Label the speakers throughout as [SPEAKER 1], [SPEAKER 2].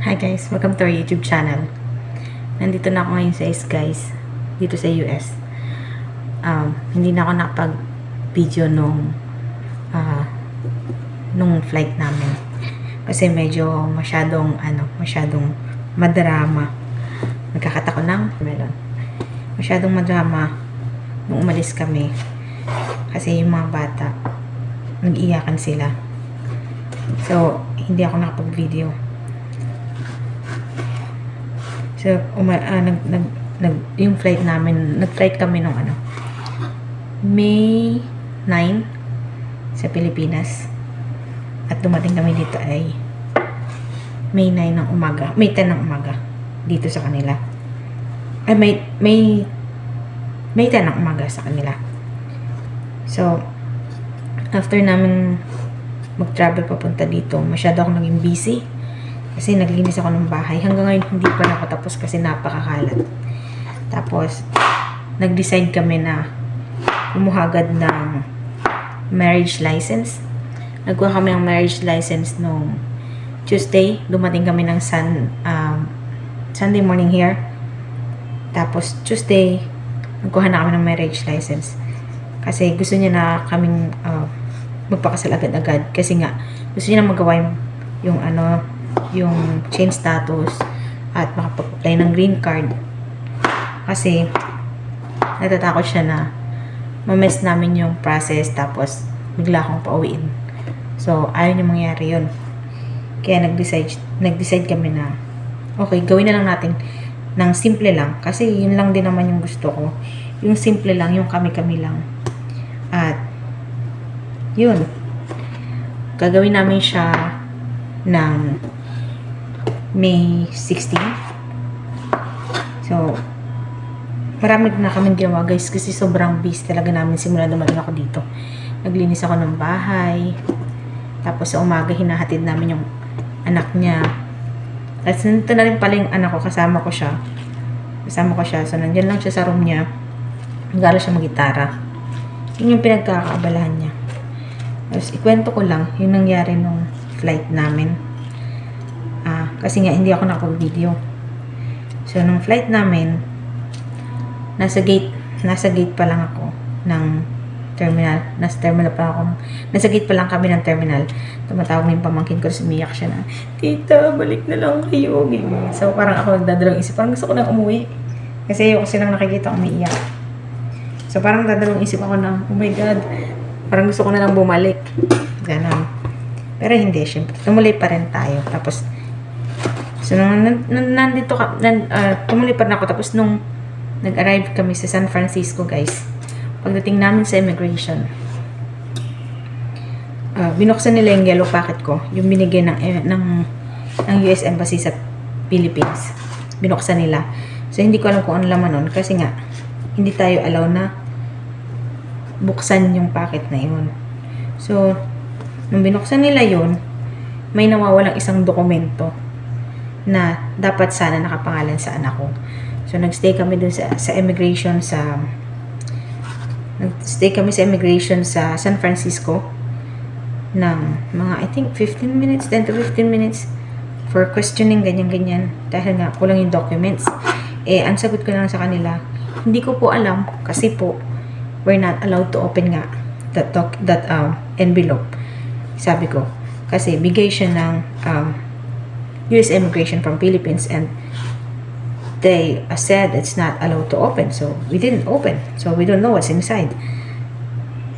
[SPEAKER 1] Hi guys, welcome to our YouTube channel. Nandito na ako ngayon sa guys, dito sa US. Hindi na ako nakapag-video nung flight namin. Kasi medyo masyadong madrama. Nagkakata ko ng melon. Masyadong madrama nung umalis kami. Kasi yung mga bata, nag-iyakan sila. So, hindi ako nakapag-video. So, yung flight namin, nag-flight kami nung May 9 sa Pilipinas. At dumating kami dito ay May 9 ng umaga, May 10 ng umaga dito sa kanila. Ay, May 10 ng umaga sa kanila. So, after namin mag-travel papunta dito, masyado ako naging busy. Kasi naglinis ako ng bahay. Hanggang ngayon, hindi pa na ako tapos kasi napakakalat. Tapos, nag-decide kami na kumuha agad ng marriage license. Nagkuha kami ng marriage license nung Tuesday. Dumating kami ng Sunday morning here. Tapos, Tuesday, nagkuha na kami ng marriage license. Kasi gusto niya na kaming magpakasal agad-agad. Kasi nga, gusto niya na magawa yung change status at makapag-apply ng green card. Kasi natatakot siya na ma-mess namin yung process tapos bigla akong pauwiin. So, ayaw niya mangyari yun. Kaya nag-decide kami na okay, gawin na lang natin ng simple lang. Kasi yun lang din naman yung gusto ko. Yung simple lang, yung kami-kami lang. At yun, gagawin namin siya ng May 16. So, marami na kami ginawa guys kasi sobrang busy talaga namin simula dumating ako dito. Naglinis ako ng bahay. Tapos sa umaga hinahatid namin yung anak niya. At nandito na rin pala yung anak ko, kasama ko siya. So, nandyan lang siya sa room niya. Nagalo siya mag-gitara. Yun yung pinagkakaabalahan niya. Tapos, ikwento ko lang yung nangyari nung flight namin. Kasi nga, hindi ako nakapag-video. So, nung flight namin, nasa gate pa lang ako ng terminal. Nasa gate pa lang kami ng terminal. Tumatawag na yung pamangkin ko, sumiyak siya na, "Tita, balik na lang kayo." So, parang ako nagdadalawang isip. Parang gusto ko nang umuwi. Kasi ayoko silang nakikita umiiyak. So, parang dadalawang isip ako na, oh my God, parang gusto ko na lang bumalik. Ganon. Pero hindi, syempre. Tumuloy pa rin tayo. Tapos, so, tumuloy pa rin ako. Tapos, nung nag-arrive kami sa San Francisco, guys, pagdating namin sa immigration, binuksan nila yung yellow packet ko, yung binigay ng US Embassy sa Philippines. Binuksan nila. So, hindi ko alam kung ano laman nun. Kasi nga, hindi tayo allow na buksan yung packet na yun. So, nung binuksan nila yun, may nawawalang isang dokumento na dapat sana nakapangalan sa anak ko. So, nagstay kami dun sa immigration nagstay kami sa immigration sa San Francisco ng mga, I think, 10 to 15 minutes for questioning, ganyan-ganyan. Dahil nga, kulang yung documents. Ang sagot ko lang sa kanila, hindi ko po alam kasi po, we're not allowed to open nga that envelope. Sabi ko, kasi bigay siya ng US Immigration from Philippines and they said it's not allowed to open. So, we didn't open. So, we don't know what's inside.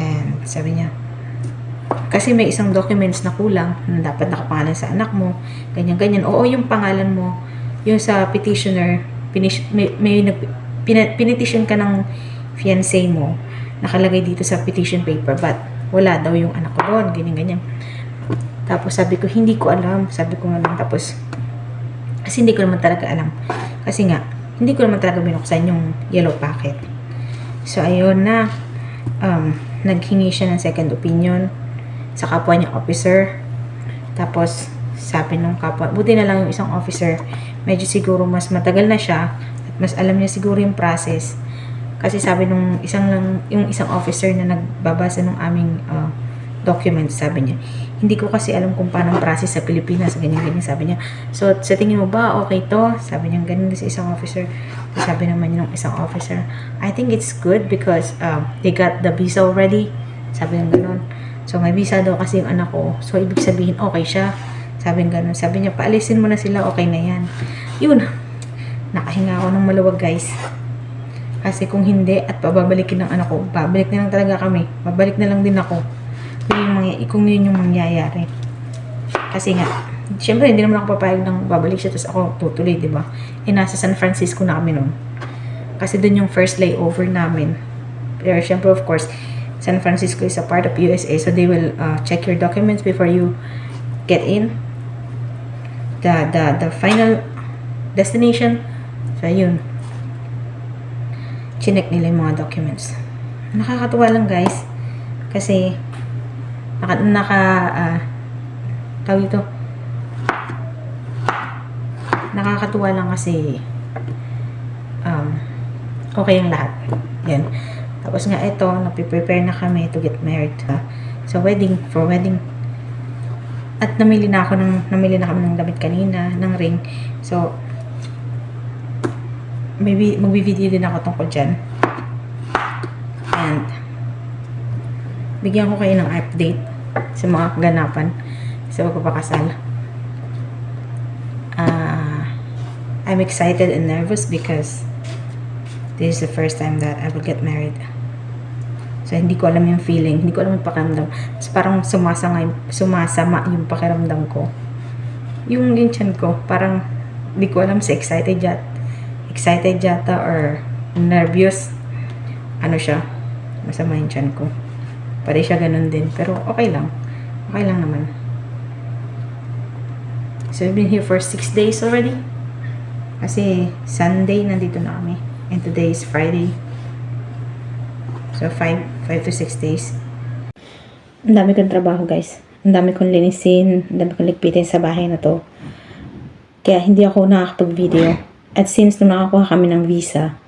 [SPEAKER 1] And sabi niya, kasi may isang documents na kulang na dapat nakapangalan sa anak mo, ganyan-ganyan. Oo, yung pangalan mo, yung sa petitioner, pinetition ka ng fiancé mo, nakalagay dito sa petition paper, but wala daw yung anak ko doon, ganyan-ganyan. Tapos sabi ko, hindi ko alam. Sabi ko nga lang, tapos, kasi hindi ko naman talaga alam. Kasi nga, hindi ko naman talaga binuksan yung yellow packet. So, ayun na, naghingi siya ng second opinion sa kapwa niya officer. Tapos, sabi nung kapwa, buti na lang yung isang officer, medyo siguro mas matagal na siya, at mas alam niya siguro yung process. Kasi sabi nung isang officer na nagbabasa ng aming documents, sabi niya, Hindi ko kasi alam kung paano ang process sa Pilipinas, ganyan-ganyan, sabi niya. So, sa tingin mo ba, okay to? Sabi niya, ganun sa isang officer. Sabi naman niya ng isang officer, I think it's good because they got the visa already. Sabi niya ganun. So, may visa daw kasi yung anak ko. So, ibig sabihin, okay siya. Sabi niya ganun. Sabi niya, paalisin mo na sila, okay na yan. Yun. Nakahinga ako ng maluwag, guys. Kasi kung hindi at pababalikin ng anak ko, babalik na lang talaga kami. Babalik na lang din ako. Kung yun yung mangyayari. Kasi nga, syempre hindi naman ako papayag ng babalik siya tapos ako tutuloy, di ba? Nasa San Francisco na kami noon. Kasi dun yung first layover namin. Pero syempre of course, San Francisco is a part of USA, so they will check your documents before you get in. The final destination. So yun. Chinek nila yung mga documents. Nakakatuwa lang, guys. Kasi tawag ito, nakakatuwa lang kasi okay ang lahat. Yan. Tapos nga ito, napiprepare na kami to get married sa wedding, for wedding. At namili na kami ng damit kanina, ng ring. So maybe magbi-video din ako tungkol dyan. And bigyan ko kayo ng update sa mga kaganapan sa pagpapakasal. I'm excited and nervous because this is the first time that I will get married. So, hindi ko alam yung feeling. Hindi ko alam yung pakiramdam. So, parang sumasama yung pakiramdam ko. Yung tiyan ko, parang hindi ko alam sa excited yata or nervous. Ano siya? Masama yung tiyan ko. Pare siya ganun din. Pero okay lang. Okay lang naman. So, we've been here for 6 days already. Kasi, Sunday, nandito na kami. And today is Friday. So, 5 to 6 days. Ang dami kong trabaho, guys. Ang dami kong linisin. Ang dami kong ligpitin sa bahay na to. Kaya, hindi ako nakakapag-video. At since nung nakakuha kami ng visa,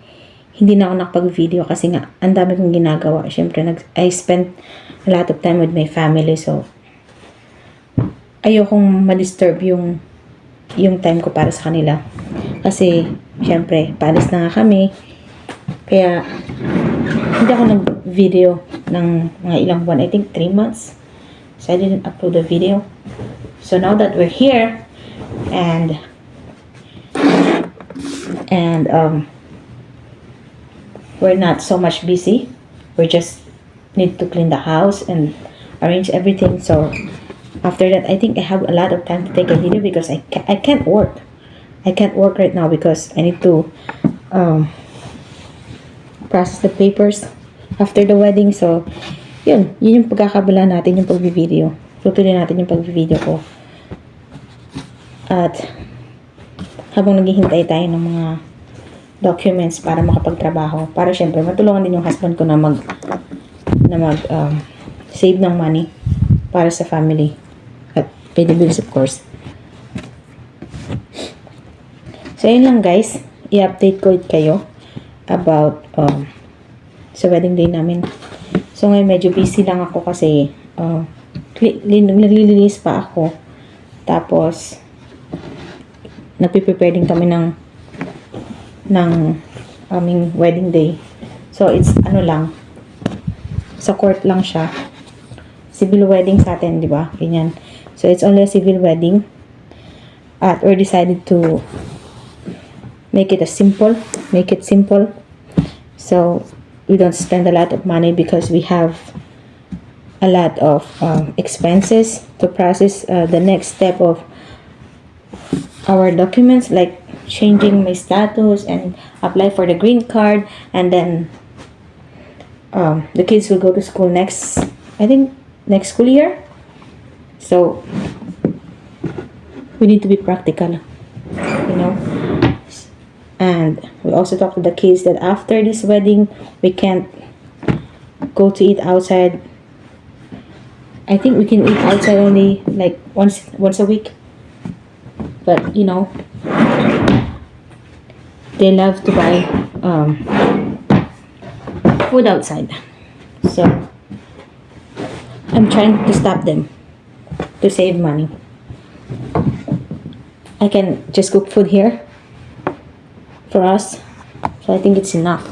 [SPEAKER 1] hindi na ako nakapag-video kasi nga, ang dami kong ginagawa. Siyempre, I spent a lot of time with my family. So, ayokong ma-disturb yung time ko para sa kanila. Kasi, siyempre, paalis na nga kami. Kaya, hindi ako nag-video ng mga ilang buwan. I think 3 months. So, I didn't upload the video. So, now that we're here, and we're not so much busy. We just need to clean the house and arrange everything. So after that, I think I have a lot of time to take a video because I can't work. I can't work right now because I need to process the papers after the wedding. So yun yung pagkakabala natin, yung pag-video. Tutuloy natin yung pag-video ko. At habang naghihintay tayo ng mga documents para makapagtrabaho, para syempre matulungan din yung husband ko na mag save ng money para sa family at pay the bills, of course. So yun lang, guys, i-update ko kayo about sa wedding day namin. So ngayon medyo busy lang ako kasi naglilinis pa ako, tapos nagpe-prepare din kami ng aming wedding day. So, it's lang, sa court lang siya. Civil wedding sa atin, di ba? Ganyan. So, it's only a civil wedding. At we decided to make it simple. So, we don't spend a lot of money because we have a lot of expenses to process the next step of our documents, like changing my status and apply for the green card, and then the kids will go to school next school year. So we need to be practical, and we also talk to the kids that after this wedding we can't go to eat outside. I think we can eat outside only like once a week, but they love to buy food outside. So I'm trying to stop them. to save money. I can just cook food here for us. So I think it's enough.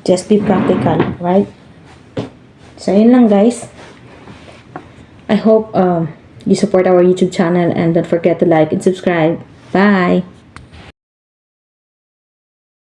[SPEAKER 1] Just be practical, right? So yun lang guys. I hope you support our YouTube channel and don't forget to like and subscribe. Bye!